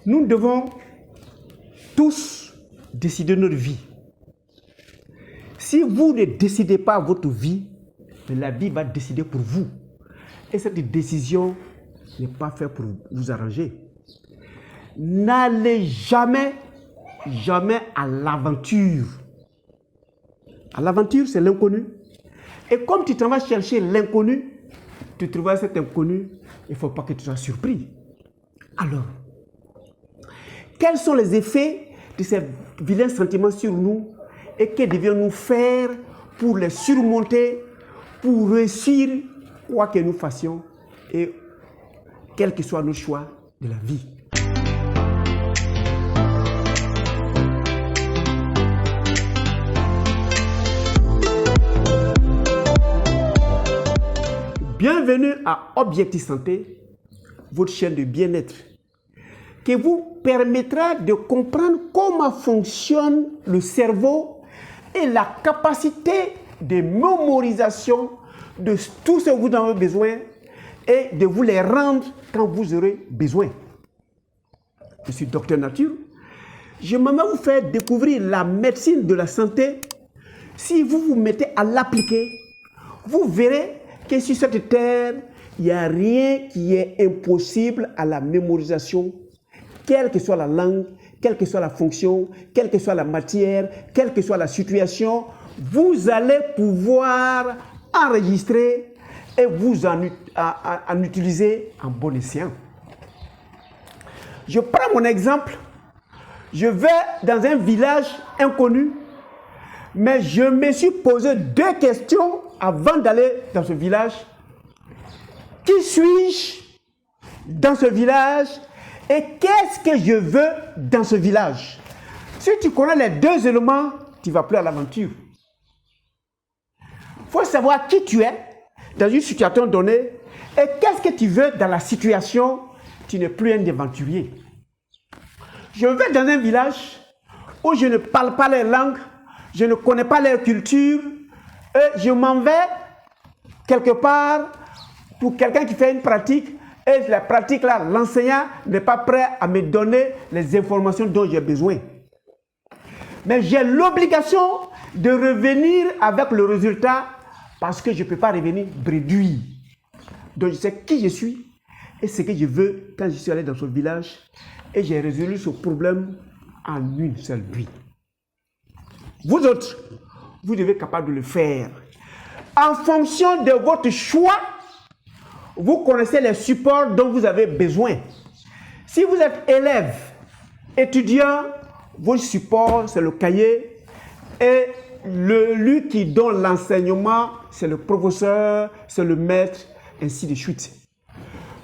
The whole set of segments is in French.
Nous devons tous décider notre vie. Si vous ne décidez pas votre vie, la vie va décider pour vous. Et cette décision n'est pas faite pour vous arranger. N'allez jamais à l'aventure. À l'aventure, c'est l'inconnu. Et comme tu t'en vas chercher l'inconnu, tu trouveras cet inconnu, il ne faut pas que tu sois surpris. Alors, quels sont les effets de ces vilains sentiments sur nous et que devions-nous faire pour les surmonter, pour réussir quoi que nous fassions et quels que soient nos choix de la vie. Bienvenue à Objectif Santé, votre chaîne de bien-être, qui vous permettra de comprendre comment fonctionne le cerveau et la capacité de mémorisation de tout ce que vous en avez besoin et de vous les rendre quand vous aurez besoin. Je suis Docteur Nature. Je m'aimerais vous faire découvrir la médecine de la santé. Si vous vous mettez à l'appliquer, vous verrez que sur cette terre, il n'y a rien qui est impossible à la mémorisation, quelle que soit la langue, quelle que soit la fonction, quelle que soit la matière, quelle que soit la situation, vous allez pouvoir enregistrer et vous en utiliser en bon escient. Je prends mon exemple. Je vais dans un village inconnu, mais je me suis posé 2 questions avant d'aller dans ce village. Qui suis-je dans ce village et qu'est-ce que je veux dans ce village? Si tu connais les 2 éléments, tu ne vas plus à l'aventure. Il faut savoir qui tu es dans une situation donnée et qu'est-ce que tu veux dans la situation. Tu n'es plus un aventurier. Je vais dans un village où je ne parle pas les langues, je ne connais pas leur culture, et je m'en vais quelque part pour quelqu'un qui fait une pratique, et la pratique là, l'enseignant n'est pas prêt à me donner les informations dont j'ai besoin. Mais j'ai l'obligation de revenir avec le résultat parce que je ne peux pas revenir bredouille. Donc je sais qui je suis et ce que je veux quand je suis allé dans ce village et j'ai résolu ce problème en une seule nuit. Vous autres, vous devez être capable de le faire. En fonction de votre choix, vous connaissez les supports dont vous avez besoin. Si vous êtes élève, étudiant, votre support, c'est le cahier et lui qui donne l'enseignement, c'est le professeur, c'est le maître, ainsi de suite.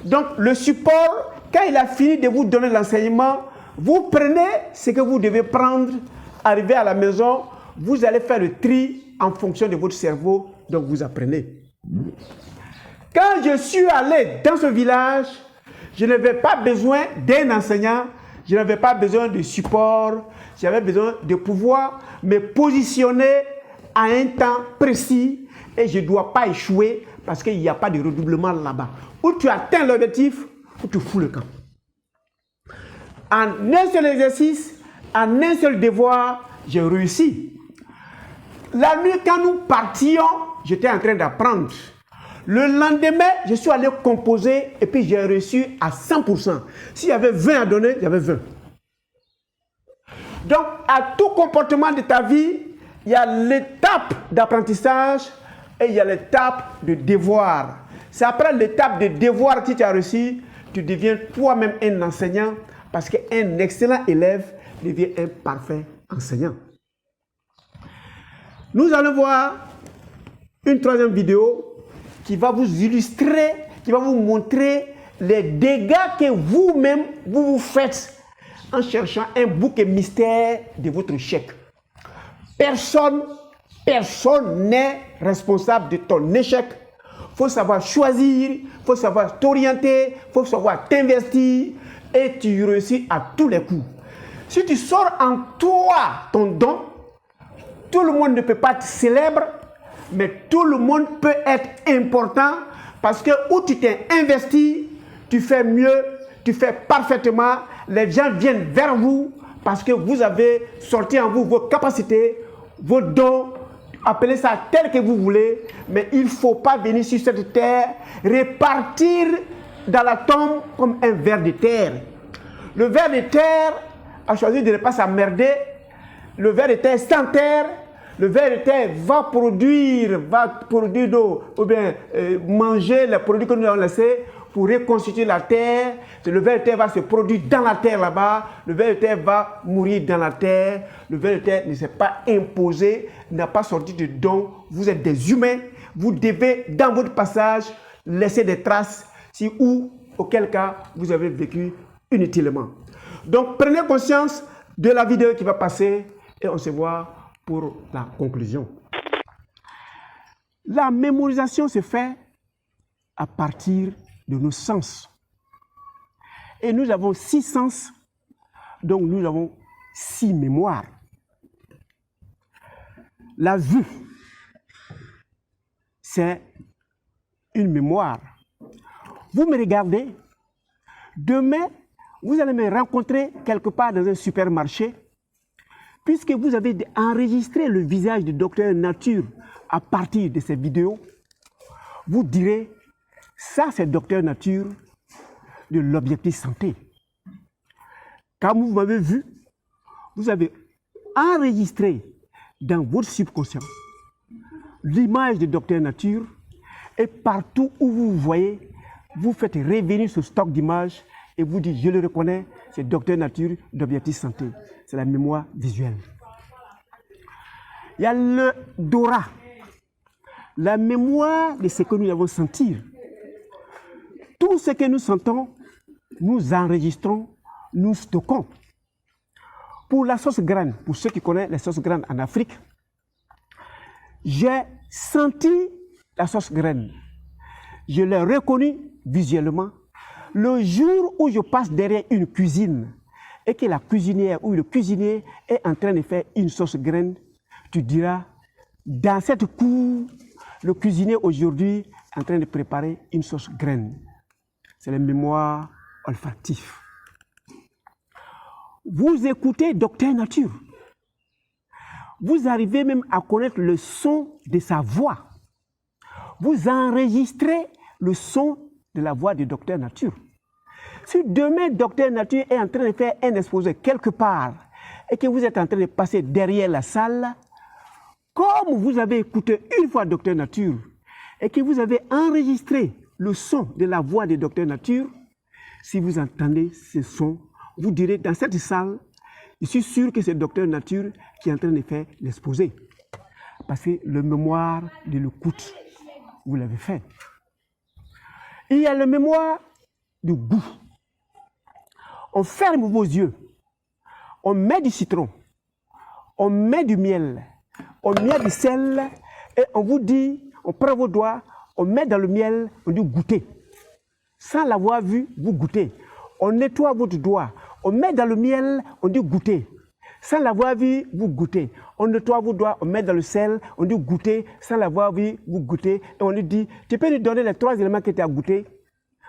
Donc, le support, quand il a fini de vous donner l'enseignement, vous prenez ce que vous devez prendre, arrivez à la maison, vous allez faire le tri en fonction de votre cerveau, donc vous apprenez. Quand je suis allé dans ce village, je n'avais pas besoin d'un enseignant, je n'avais pas besoin de support, j'avais besoin de pouvoir me positionner à un temps précis et je ne dois pas échouer parce qu'il n'y a pas de redoublement là-bas. Ou tu atteins l'objectif, ou tu fous le camp. En un seul exercice, en un seul devoir, j'ai réussi. La nuit, quand nous partions, j'étais en train d'apprendre. Le lendemain, je suis allé composer et puis j'ai reçu à 100%. S'il y avait 20 à donner, il y avait 20. Donc, à tout comportement de ta vie, il y a l'étape d'apprentissage et il y a l'étape de devoir. C'est après l'étape de devoir que tu as reçu, tu deviens toi-même un enseignant parce qu'un excellent élève devient un parfait enseignant. Nous allons voir une 3e vidéo qui va vous illustrer, qui va vous montrer les dégâts que vous-même vous faites en cherchant un bouc mystère de votre chèque. Personne n'est responsable de ton échec. Il faut savoir choisir, il faut savoir t'orienter, il faut savoir t'investir et tu réussis à tous les coups. Si tu sors en toi ton don, tout le monde ne peut pas être célèbre, mais tout le monde peut être important parce que où tu t'es investi, tu fais mieux tu fais parfaitement, les gens viennent vers vous parce que vous avez sorti en vous vos capacités, vos dons, appelez ça tel que vous voulez, mais il ne faut pas venir sur cette terre répartir dans la tombe comme un ver de terre. Le ver de terre a choisi de ne pas s'emmerder. Le ver de terre sans terre, le ver de terre va produire d'eau, ou bien manger les produits que nous avons laissés pour reconstituer la terre. Le ver de terre va se produire dans la terre là-bas. Le ver de terre va mourir dans la terre. Le ver de terre ne s'est pas imposé, n'a pas sorti de dons. Vous êtes des humains. Vous devez, dans votre passage, laisser des traces, ou auquel cas vous avez vécu inutilement. Donc, prenez conscience de la vidéo qui va passer et on se voit pour la conclusion. La mémorisation se fait à partir de nos sens. Et nous avons 6 sens, donc nous avons 6 mémoires. La vue, c'est une mémoire. Vous me regardez, demain, vous allez me rencontrer quelque part dans un supermarché, puisque vous avez enregistré le visage du docteur Nature à partir de ces vidéos, vous direz, ça c'est docteur Nature de l'objectif santé. Quand vous m'avez vu, vous avez enregistré dans votre subconscient l'image de docteur Nature et partout où vous voyez, vous faites revenir ce stock d'images et vous dites, je le reconnais, c'est docteur Nature d'objectif santé. C'est la mémoire visuelle. Il y a le Dora, la mémoire de ce que nous avons senti. Tout ce que nous sentons, nous enregistrons, nous stockons. Pour la sauce graine, pour ceux qui connaissent les sauces graines en Afrique, j'ai senti la sauce graine. Je l'ai reconnue visuellement. Le jour où je passe derrière une cuisine et que la cuisinière ou le cuisinier est en train de faire une sauce graine, tu diras, dans cette cour, le cuisinier aujourd'hui est en train de préparer une sauce graine. C'est la mémoire olfactive. Vous écoutez Docteur Nature. Vous arrivez même à connaître le son de sa voix. Vous enregistrez le son de la voix du Docteur Nature. Si demain, Docteur Nature est en train de faire un exposé quelque part et que vous êtes en train de passer derrière la salle, comme vous avez écouté une fois Docteur Nature et que vous avez enregistré le son de la voix de Docteur Nature, si vous entendez ce son, vous direz dans cette salle, je suis sûr que c'est Docteur Nature qui est en train de faire l'exposé. Parce que le mémoire de l'écoute, vous l'avez fait. Il y a le mémoire du goût. On ferme vos yeux, on met du citron, on met du miel, on met du sel et on vous dit, on prend vos doigts, on met dans le miel, on dit goûter. Sans l'avoir vu, vous goûtez. On nettoie votre doigt, on met dans le miel, on dit goûter. Sans l'avoir vu, vous goûtez. On nettoie vos doigts, on met dans le sel, on dit goûter. Sans l'avoir vu, vous goûtez. Et on lui dit, tu peux lui donner les 3 éléments que tu as goûté.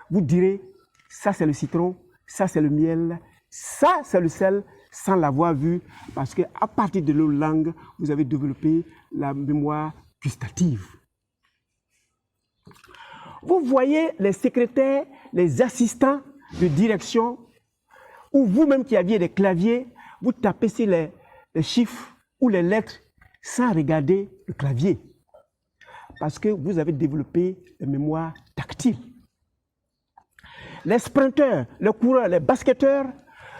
Vous direz, ça c'est le citron, ça c'est le miel, ça c'est le sel, sans l'avoir vu. Parce qu'à partir de leur langue, vous avez développé la mémoire gustative. Vous voyez les secrétaires, les assistants de direction, ou vous-même qui aviez des claviers, vous tapez sur les chiffres ou les lettres sans regarder le clavier. Parce que vous avez développé la mémoire tactile. Les sprinteurs, les coureurs, les basketteurs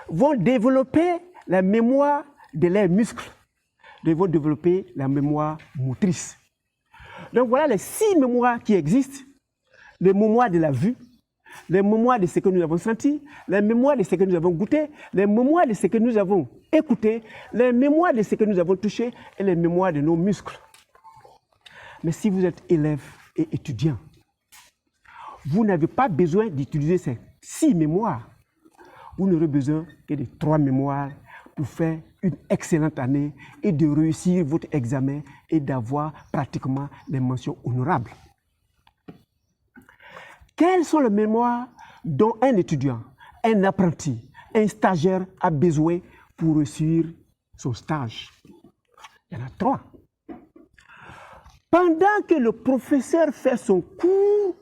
vont développer la mémoire de leurs muscles. Ils vont développer la mémoire motrice. Donc voilà les 6 mémoires qui existent. Les mémoires de la vue, les mémoires de ce que nous avons senti, les mémoires de ce que nous avons goûté, les mémoires de ce que nous avons écouté, les mémoires de ce que nous avons touché et les mémoires de nos muscles. Mais si vous êtes élève et étudiant, vous n'avez pas besoin d'utiliser ces 6 mémoires. Vous n'aurez besoin que de 3 mémoires pour faire une excellente année et de réussir votre examen et d'avoir pratiquement les mentions honorables. Quelles sont les mémoires dont un étudiant, un apprenti, un stagiaire a besoin pour réussir son stage? Il y en a 3. Pendant que le professeur fait son cours,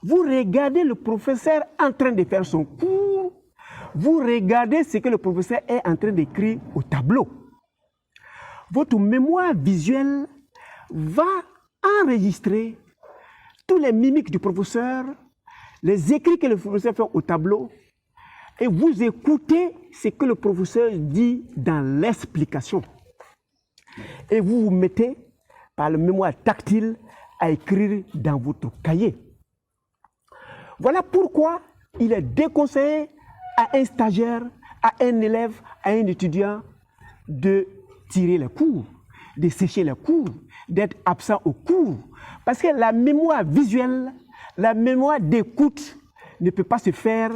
vous regardez le professeur en train de faire son cours, vous regardez ce que le professeur est en train d'écrire au tableau. Votre mémoire visuelle va enregistrer tous les mimiques du professeur, les écrits que le professeur fait au tableau, et vous écoutez ce que le professeur dit dans l'explication. Et vous vous mettez, par la mémoire tactile, à écrire dans votre cahier. Voilà pourquoi il est déconseillé à un stagiaire, à un élève, à un étudiant de tirer les cours, de sécher les cours, d'être absent au cours. Parce que la mémoire visuelle, la mémoire d'écoute ne peut pas se faire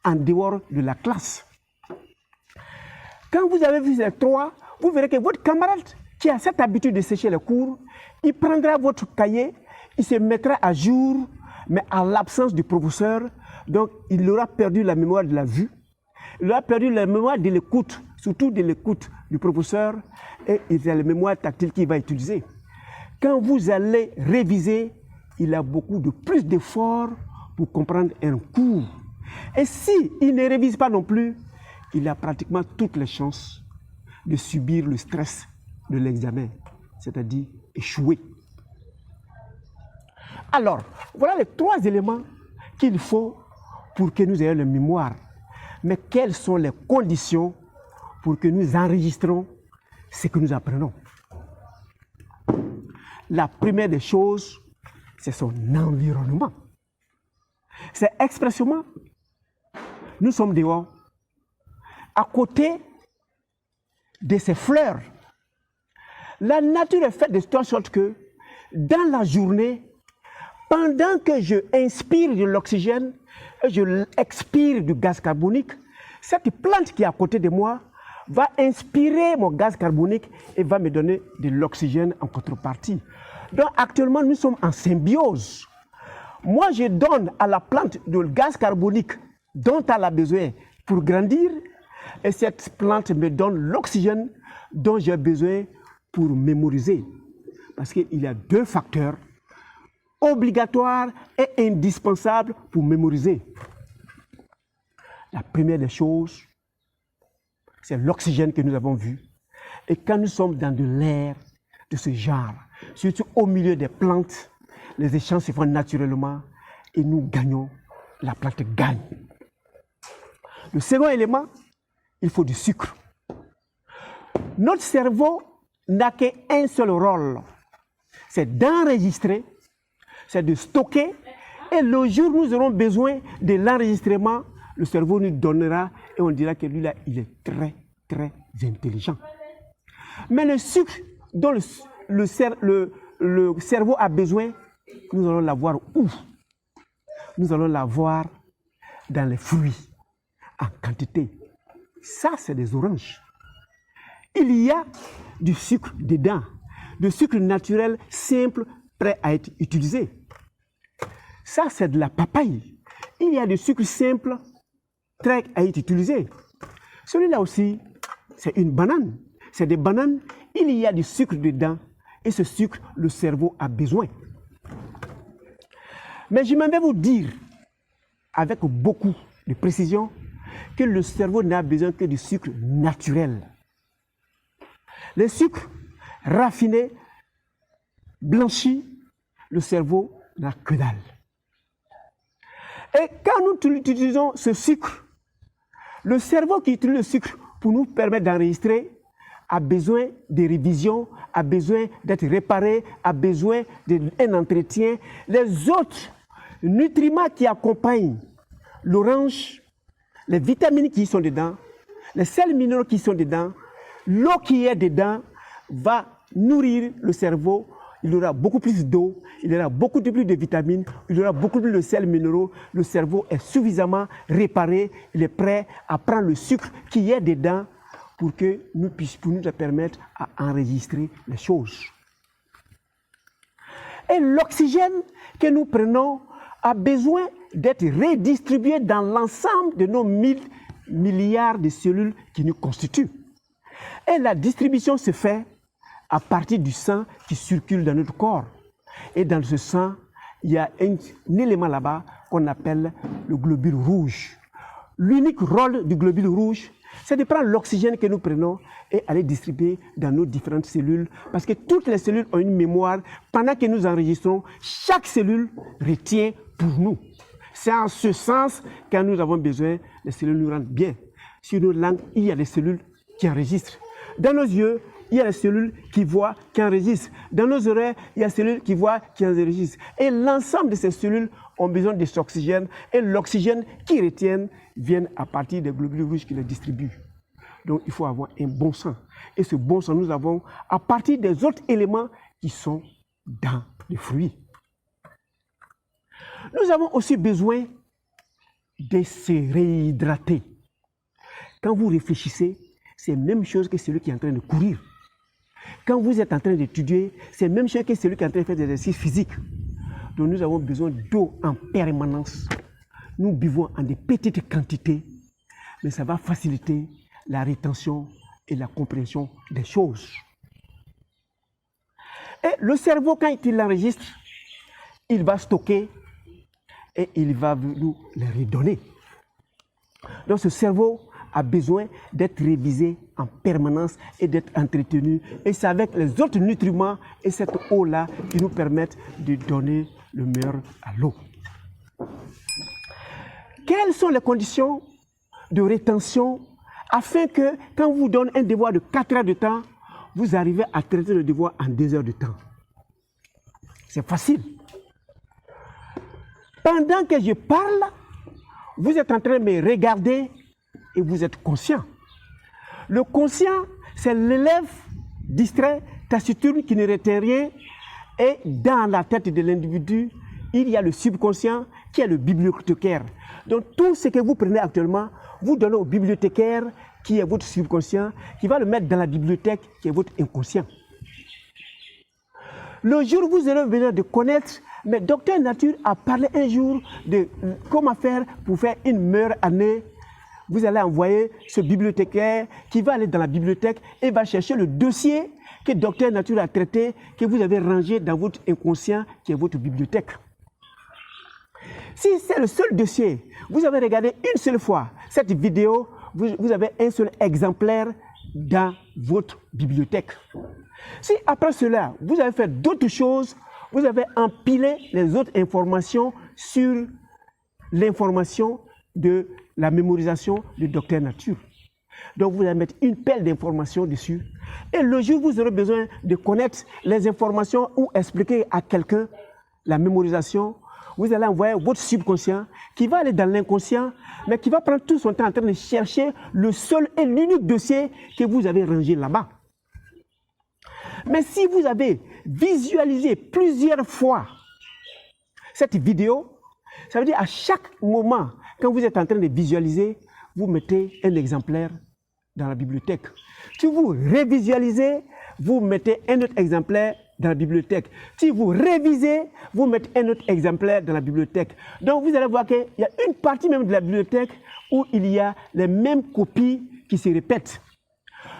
en dehors de la classe. Quand vous avez vu ces 3, vous verrez que votre camarade qui a cette habitude de sécher les cours, il prendra votre cahier, il se mettra à jour, mais à l'absence du professeur, donc il aura perdu la mémoire de la vue, il aura perdu la mémoire de l'écoute, surtout de l'écoute du professeur, et il a la mémoire tactile qu'il va utiliser. Quand vous allez réviser, il a beaucoup de plus d'efforts pour comprendre un cours. Et s'il ne révise pas non plus, il a pratiquement toutes les chances de subir le stress de l'examen, c'est-à-dire échouer. Alors, voilà les 3 éléments qu'il faut pour que nous ayons la mémoire. Mais quelles sont les conditions pour que nous enregistrons ce que nous apprenons? La première des choses, c'est son environnement. C'est expressément, nous sommes dehors, à côté de ces fleurs. La nature est faite de telle sorte que dans la journée, pendant que je inspire de l'oxygène et je expire du gaz carbonique, cette plante qui est à côté de moi va inspirer mon gaz carbonique et va me donner de l'oxygène en contrepartie. Donc actuellement, nous sommes en symbiose. Moi, je donne à la plante du gaz carbonique dont elle a besoin pour grandir, et cette plante me donne l'oxygène dont j'ai besoin pour mémoriser. Parce qu'il y a 2 facteurs obligatoires et indispensables pour mémoriser. La première des choses, c'est l'oxygène que nous avons vu. Et quand nous sommes dans de l'air de ce genre, surtout au milieu des plantes, les échanges se font naturellement et nous gagnons, la plante gagne. Le second élément, il faut du sucre. Notre cerveau n'a qu'un seul rôle, c'est d'enregistrer, c'est de stocker, et le jour où nous aurons besoin de l'enregistrement, le cerveau nous donnera et on dira que lui-là, il est très, très intelligent. Mais le sucre dont le cerveau a besoin, nous allons l'avoir où? Nous allons l'avoir dans les fruits, en quantité. Ça, c'est des oranges. Il y a du sucre dedans, du sucre naturel, simple, prêt à être utilisé. Ça, c'est de la papaye. Il y a du sucre simple, prêt à être utilisé. Celui-là aussi, c'est une banane. C'est des bananes, il y a du sucre dedans, et ce sucre, le cerveau a besoin. Mais je m'en vais vous dire, avec beaucoup de précision, que le cerveau n'a besoin que du sucre naturel. Les sucres raffinés, blanchis, le cerveau n'a que dalle. Et quand nous utilisons ce sucre, le cerveau qui utilise le sucre pour nous permettre d'enregistrer a besoin de révision, a besoin d'être réparé, a besoin d'un entretien. Les autres nutriments qui accompagnent l'orange, les vitamines qui sont dedans, les sels minéraux qui sont dedans, l'eau qui est dedans va nourrir le cerveau. Il aura beaucoup plus d'eau, il aura beaucoup plus de vitamines, il aura beaucoup plus de sels minéraux. Le cerveau est suffisamment réparé, il est prêt à prendre le sucre qui est dedans pour que nous puissions nous permettre à enregistrer les choses. Et l'oxygène que nous prenons a besoin, d'être redistribué dans l'ensemble de nos 1000 milliards de cellules qui nous constituent. Et la distribution se fait à partir du sang qui circule dans notre corps. Et dans ce sang, il y a un élément là-bas qu'on appelle le globule rouge. L'unique rôle du globule rouge, c'est de prendre l'oxygène que nous prenons et aller distribuer dans nos différentes cellules, parce que toutes les cellules ont une mémoire. Pendant que nous enregistrons, chaque cellule retient pour nous. C'est en ce sens que nous avons besoin, les cellules nous rendent bien. Sur nos langues, il y a des cellules qui enregistrent. Dans nos yeux, il y a des cellules qui voient, qui enregistrent. Dans nos oreilles, il y a des cellules qui voient, qui enregistrent. Et l'ensemble de ces cellules ont besoin de cet oxygène. Et l'oxygène qu'ils retiennent vient à partir des globules rouges qui les distribuent. Donc, il faut avoir un bon sang. Et ce bon sang, nous avons à partir des autres éléments qui sont dans les fruits. Nous avons aussi besoin de se réhydrater. Quand vous réfléchissez, c'est la même chose que celui qui est en train de courir. Quand vous êtes en train d'étudier, c'est la même chose que celui qui est en train de faire des exercices physiques. Donc nous avons besoin d'eau en permanence. Nous buvons en de petites quantités, mais ça va faciliter la rétention et la compréhension des choses. Et le cerveau, quand il l'enregistre, il va stocker et il va nous les redonner. Donc ce cerveau a besoin d'être révisé en permanence et d'être entretenu. Et c'est avec les autres nutriments et cette eau-là qui nous permettent de donner le meilleur à l'eau. Quelles sont les conditions de rétention afin que quand on vous donne un devoir de 4 heures de temps, vous arrivez à traiter le devoir en 2 heures de temps? C'est facile. Pendant que je parle, vous êtes en train de me regarder et vous êtes conscient. Le conscient, c'est l'élève distrait, taciturne, qui ne retient rien. Et dans la tête de l'individu, il y a le subconscient qui est le bibliothécaire. Donc tout ce que vous prenez actuellement, vous donnez au bibliothécaire qui est votre subconscient, qui va le mettre dans la bibliothèque qui est votre inconscient. Le jour où vous aurez besoin de connaître, mais Docteur Nature a parlé un jour de comment faire pour faire une meilleure année. Vous allez envoyer ce bibliothécaire qui va aller dans la bibliothèque et va chercher le dossier que Docteur Nature a traité, que vous avez rangé dans votre inconscient qui est votre bibliothèque. Si c'est le seul dossier, vous avez regardé une seule fois cette vidéo, vous avez un seul exemplaire dans votre bibliothèque. Si après cela, vous avez fait d'autres choses, vous avez empilé les autres informations sur l'information de la mémorisation du Docteur Nature. Donc vous allez mettre une pelle d'informations dessus. Et le jour où vous aurez besoin de connaître les informations ou expliquer à quelqu'un la mémorisation, vous allez envoyer votre subconscient qui va aller dans l'inconscient, mais qui va prendre tout son temps en train de chercher le seul et l'unique dossier que vous avez rangé là-bas. Mais si vous avez visualisé plusieurs fois cette vidéo, ça veut dire à chaque moment, quand vous êtes en train de visualiser, vous mettez un exemplaire dans la bibliothèque. Si vous révisualisez, vous mettez un autre exemplaire dans la bibliothèque. Si vous révisez, vous mettez un autre exemplaire dans la bibliothèque. Donc vous allez voir qu'il y a une partie même de la bibliothèque où il y a les mêmes copies qui se répètent.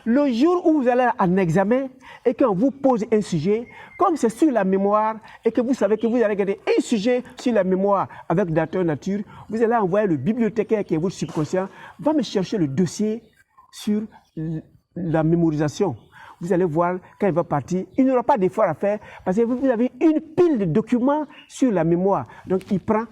Le jour où vous allez en examen et qu'on vous pose un sujet, comme c'est sur la mémoire et que vous savez que vous allez regarder un sujet sur la mémoire avec Docteur Nature, vous allez envoyer le bibliothécaire qui est votre subconscient, va me chercher le dossier sur la mémorisation. Vous allez voir, quand il va partir, il n'aura pas d'effort à faire parce que vous avez une pile de documents sur la mémoire. Donc il prend,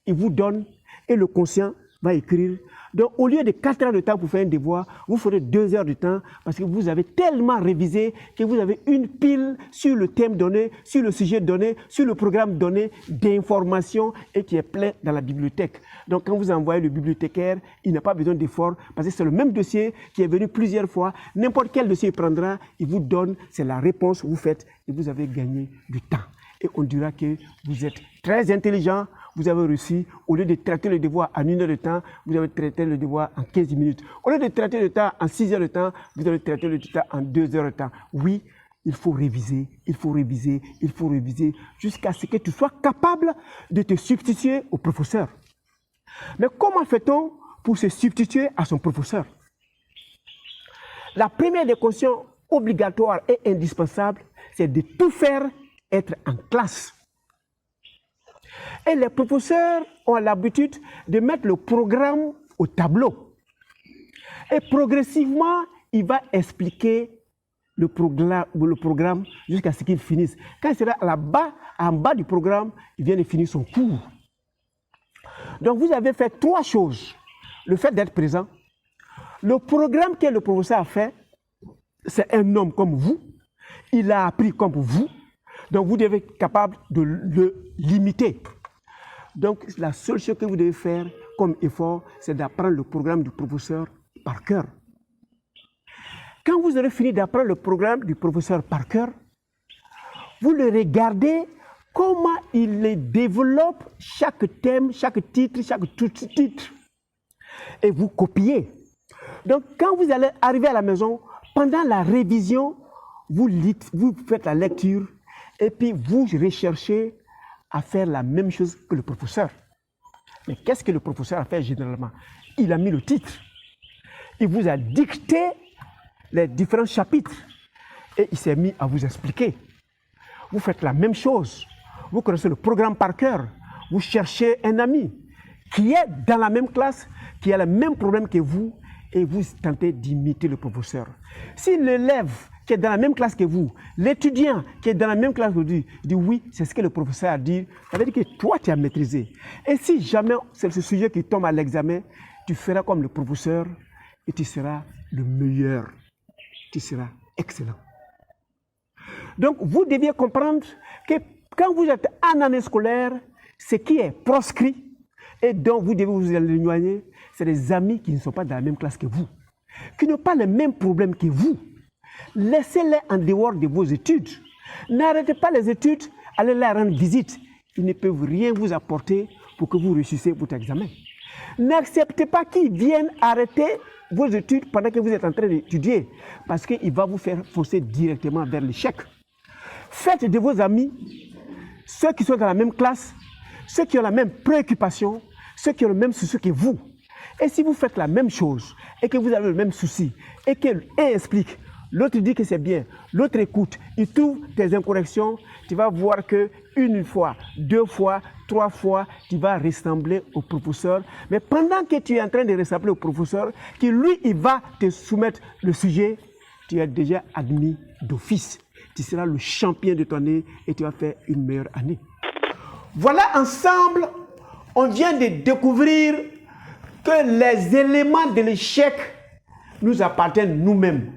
il vous donne et le conscient va écrire. Donc, au lieu de 4 heures de temps pour faire un devoir, vous ferez 2 heures de temps parce que vous avez tellement révisé que vous avez une pile sur le thème donné, sur le sujet donné, sur le programme donné d'informations et qui est plein dans la bibliothèque. Donc, quand vous envoyez le bibliothécaire, il n'a pas besoin d'effort parce que c'est le même dossier qui est venu plusieurs fois. N'importe quel dossier il prendra, il vous donne, c'est la réponse, vous faites et vous avez gagné du temps. Et on dira que vous êtes très intelligent, vous avez réussi, au lieu de traiter le devoir en 1 heure de temps, vous avez traité le devoir en 15 minutes. Au lieu de traiter le temps en 6 heures de temps, vous avez traité le temps en 2 heures de temps. Oui, il faut réviser, il faut réviser, il faut réviser, jusqu'à ce que tu sois capable de te substituer au professeur. Mais comment fait-on pour se substituer à son professeur? La première des conditions obligatoires et indispensables, c'est de tout faire être en classe. Et les professeurs ont l'habitude de mettre le programme au tableau. Et progressivement, il va expliquer le programme jusqu'à ce qu'il finisse. Quand il sera en bas du programme, il vient de finir son cours. Donc vous avez fait trois choses. Le fait d'être présent. Le programme que le professeur a fait, c'est un homme comme vous. Il a appris comme vous. Donc vous devez être capable de le limiter. Donc la seule chose que vous devez faire comme effort, c'est d'apprendre le programme du professeur par cœur. Quand vous aurez fini d'apprendre le programme du professeur par cœur, vous le regardez comment il les développe, chaque thème, chaque titre, chaque sous-titre. Et vous copiez. Donc quand vous allez arriver à la maison, pendant la révision, vous faites la lecture et puis vous recherchez à faire la même chose que le professeur. Mais qu'est-ce que le professeur a fait généralement? Il a mis le titre. Il vous a dicté les différents chapitres et il s'est mis à vous expliquer. Vous faites la même chose. Vous connaissez le programme par cœur. Vous cherchez un ami qui est dans la même classe, qui a le même problème que vous et vous tentez d'imiter le professeur. Si l'élève qui est dans la même classe que vous, l'étudiant qui est dans la même classe que vous dit oui, c'est ce que le professeur a dit, ça veut dire que toi tu as maîtrisé. Et si jamais c'est ce sujet qui tombe à l'examen, tu feras comme le professeur et tu seras le meilleur. Tu seras excellent. Donc, vous deviez comprendre que quand vous êtes en année scolaire, ce qui est proscrit et dont vous devez vous éloigner, c'est des amis qui ne sont pas dans la même classe que vous, qui n'ont pas les mêmes problèmes que vous. Laissez-les en dehors de vos études. N'arrêtez pas les études, allez leur rendre visite. Ils ne peuvent rien vous apporter pour que vous réussissiez votre examen. N'acceptez pas qu'ils viennent arrêter vos études pendant que vous êtes en train d'étudier, parce qu'il va vous faire foncer directement vers l'échec. Faites de vos amis, ceux qui sont dans la même classe, ceux qui ont la même préoccupation, ceux qui ont le même souci que vous. Et si vous faites la même chose, et que vous avez le même souci, et qu'un explique, l'autre dit que c'est bien, l'autre écoute, il trouve tes incorrections, tu vas voir que une fois, deux fois, trois fois, tu vas ressembler au professeur. Mais pendant que tu es en train de ressembler au professeur, qui lui, il va te soumettre le sujet, tu es déjà admis d'office. Tu seras le champion de ton année et tu vas faire une meilleure année. Voilà, ensemble, on vient de découvrir que les éléments de l'échec nous appartiennent nous-mêmes.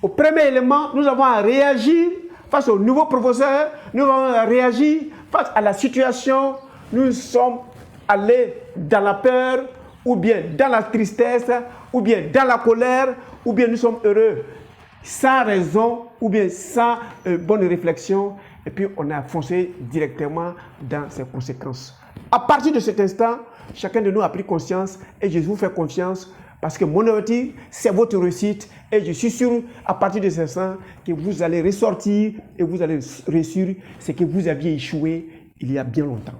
Au premier élément, nous avons à réagir face au nouveau professeur, nous avons réagi face à la situation, nous sommes allés dans la peur, ou bien dans la tristesse, ou bien dans la colère, ou bien nous sommes heureux, sans raison, ou bien sans bonne réflexion, et puis on a foncé directement dans ses conséquences. À partir de cet instant, chacun de nous a pris conscience, et je vous fais confiance, parce que mon objectif, c'est votre réussite. Et je suis sûr, à partir de ce instant, que vous allez ressortir et vous allez réussir ce que vous aviez échoué il y a bien longtemps.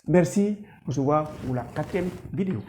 Merci. On se voit pour la 4e vidéo.